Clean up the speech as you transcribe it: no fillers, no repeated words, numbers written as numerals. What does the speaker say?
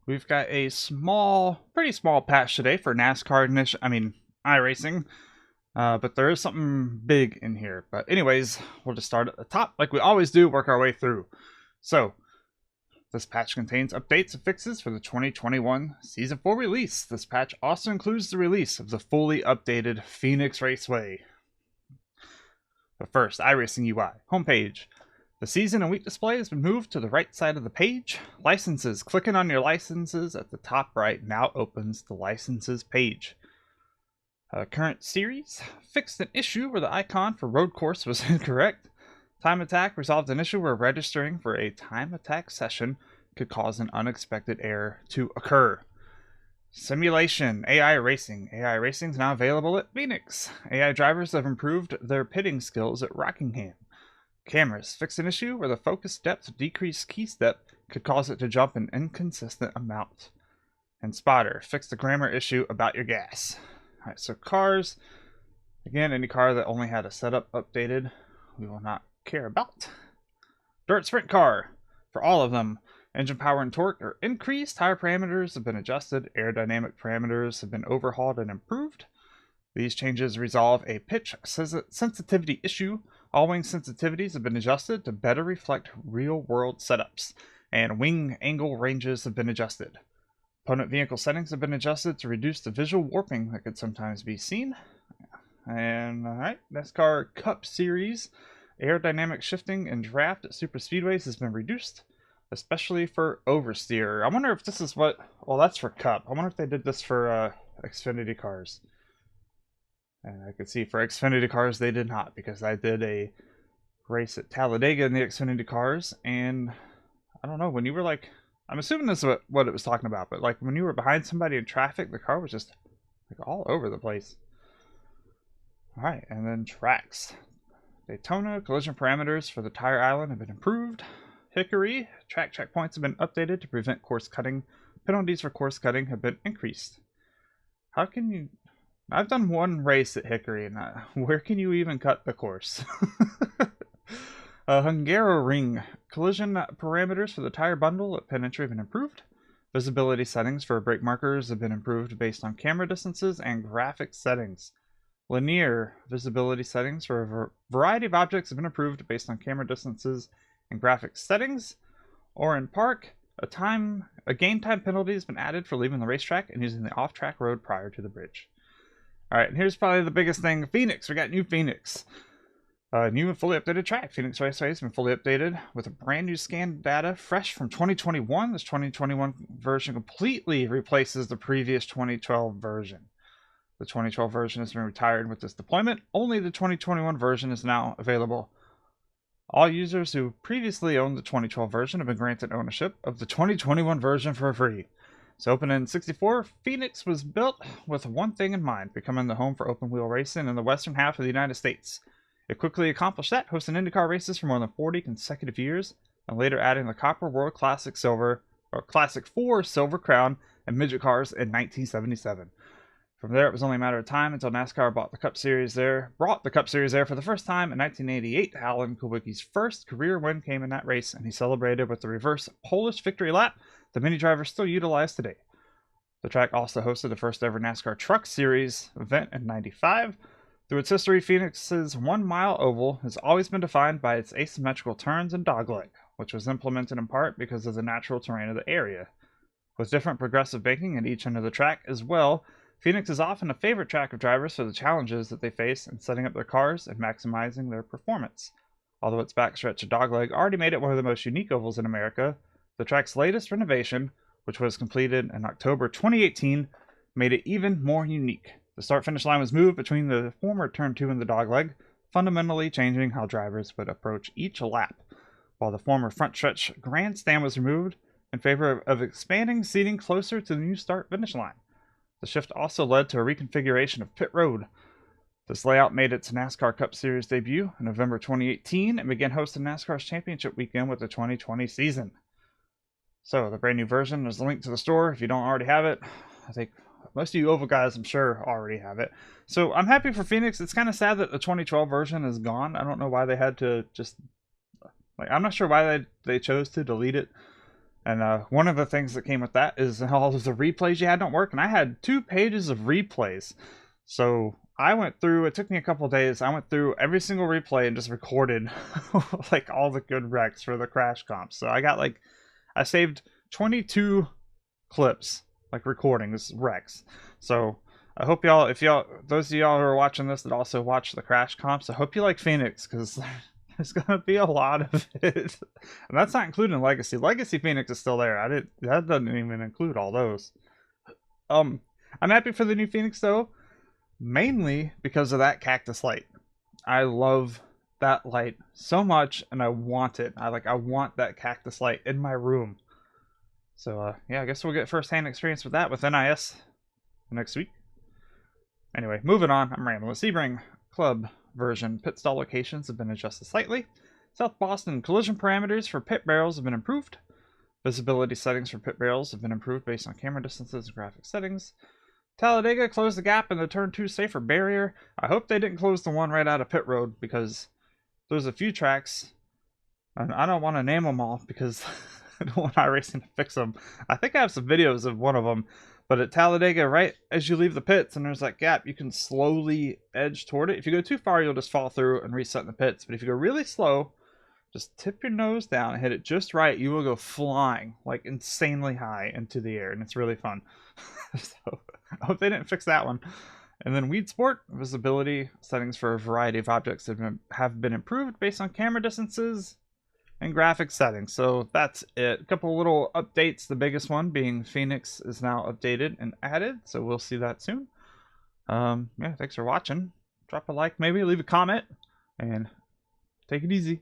We've got a pretty small patch today for NASCAR iRacing. But there is something big in here. But anyways, we'll just start at the top like we always do, work our way through. So, this patch contains updates and fixes for the 2021 Season 4 release. This patch also includes the release of the fully updated Phoenix Raceway. But first, iRacing UI, homepage. The season and week display has been moved to the right side of the page. Licenses. Clicking on your licenses at the top right now opens the licenses page. Current series. Fixed an issue where the icon for road course was incorrect. Time attack resolved an issue where registering for a time attack session could cause an unexpected error to occur. Simulation. AI Racing. AI Racing is now available at Phoenix. AI drivers have improved their pitting skills at Rockingham. Cameras. Fix an issue where the focus depth decreased key step could cause it to jump an inconsistent amount. And Spotter. Fix the grammar issue about your gas. Alright, so cars. Again, any car that only had a setup updated, we will not care about. Dirt Sprint Car. For all of them, engine power and torque are increased, tire parameters have been adjusted, aerodynamic parameters have been overhauled and improved. These changes resolve a pitch sensitivity issue. All wing sensitivities have been adjusted to better reflect real-world setups, and wing angle ranges have been adjusted. Opponent vehicle settings have been adjusted to reduce the visual warping that could sometimes be seen. And alright, NASCAR Cup Series. Aerodynamic shifting and draft at super speedways has been reduced, especially for oversteer. I wonder if this is what... Well, that's for Cup. I wonder if they did this for Xfinity cars. And I could see for Xfinity cars they did not, because I did a race at Talladega in the Xfinity cars, and I don't know, when you were like... I'm assuming this is what it was talking about, but like when you were behind somebody in traffic, the car was just like all over the place. Alright, and then tracks. Daytona, collision parameters for the tire island have been improved. Hickory, track checkpoints have been updated to prevent course cutting. Penalties for course cutting have been increased. How can you... I've done one race at Hickory, and where can you even cut the course? Hungaroring. Collision parameters for the tire bundle at Penn Entry have been improved. Visibility settings for brake markers have been improved based on camera distances and graphic settings. Linear visibility settings for a variety of objects have been improved based on camera distances and graphic settings. Oran Park. A game time penalty has been added for leaving the racetrack and using the off-track road prior to the bridge. Alright, and here's probably the biggest thing. Phoenix. We got new Phoenix. New and fully updated track. Phoenix Raceway has been fully updated with a brand new scan data fresh from 2021. This 2021 version completely replaces the previous 2012 version. The 2012 version has been retired with this deployment. Only the 2021 version is now available. All users who previously owned the 2012 version have been granted ownership of the 2021 version for free. So open in 64, Phoenix was built with one thing in mind, becoming the home for open wheel racing in the western half of the United States. It quickly accomplished that, hosting IndyCar races for more than 40 consecutive years, and later adding the Copper World Classic 4 Silver Crown and midget cars in 1977. From there, it was only a matter of time until NASCAR brought the Cup Series there for the first time in 1988. Alan Kulwicki's first career win came in that race, and he celebrated with the reverse Polish victory lap that many drivers still utilize today. The track also hosted the first ever NASCAR Truck Series event in '95. Through its history, Phoenix's 1 mile oval has always been defined by its asymmetrical turns and dogleg, which was implemented in part because of the natural terrain of the area. With different progressive banking at each end of the track as well, Phoenix is often a favorite track of drivers for the challenges that they face in setting up their cars and maximizing their performance. Although its backstretch of dogleg already made it one of the most unique ovals in America, the track's latest renovation, which was completed in October 2018, made it even more unique. The start-finish line was moved between the former Turn 2 and the dogleg, fundamentally changing how drivers would approach each lap, while the former front stretch grandstand was removed in favor of expanding seating closer to the new start-finish line. The shift also led to a reconfiguration of pit road. This layout made its NASCAR Cup Series debut in November 2018 and began hosting NASCAR's championship weekend with the 2020 season. So, the brand new version is linked to the store if you don't already have it. I think most of you oval guys, I'm sure, already have it. So, I'm happy for Phoenix. It's kind of sad that the 2012 version is gone. I don't know why they had to just... I'm not sure why they chose to delete it. And one of the things that came with that is all of the replays you had don't work. And I had 2 pages of replays. So I went through, it took me a couple of days. I went through every single replay and just recorded like all the good wrecks for the crash comps. So I got like, I saved 22 clips, like recordings, wrecks. So I hope y'all, if y'all, those of y'all who are watching this that also watch the crash comps, I hope you like Phoenix, because there's gonna be a lot of it. And that's not including Legacy. Legacy Phoenix is still there. That doesn't even include all those. I'm happy for the new Phoenix though, mainly because of that cactus light. I love that light so much, and I want it. I want that cactus light in my room. So yeah, I guess we'll get first-hand experience with that with NIS next week. Anyway, moving on. I'm rambling. Sebring Club version pit stall locations have been adjusted slightly. South Boston collision parameters for pit barrels have been improved. Visibility settings for pit barrels have been improved based on camera distances and graphic settings. Talladega closed the gap in the turn 2 safer barrier. I hope they didn't close the one right out of pit road, because there's a few tracks, and I don't want to name them all because I don't want iRacing to fix them. I think I have some videos of one of them, but at Talladega, right as you leave the pits and there's that gap, you can slowly edge toward it. If you go too far, you'll just fall through and reset in the pits. But if you go really slow, just tip your nose down and hit it just right, you will go flying like insanely high into the air, and it's really fun. So I hope they didn't fix that one. And then Weed Sport visibility settings for a variety of objects have been improved based on camera distances and graphic settings. So that's it. A couple little updates. The biggest one being Phoenix is now updated and added, so we'll see that soon. Yeah, thanks for watching. Drop a like, maybe leave a comment, and take it easy.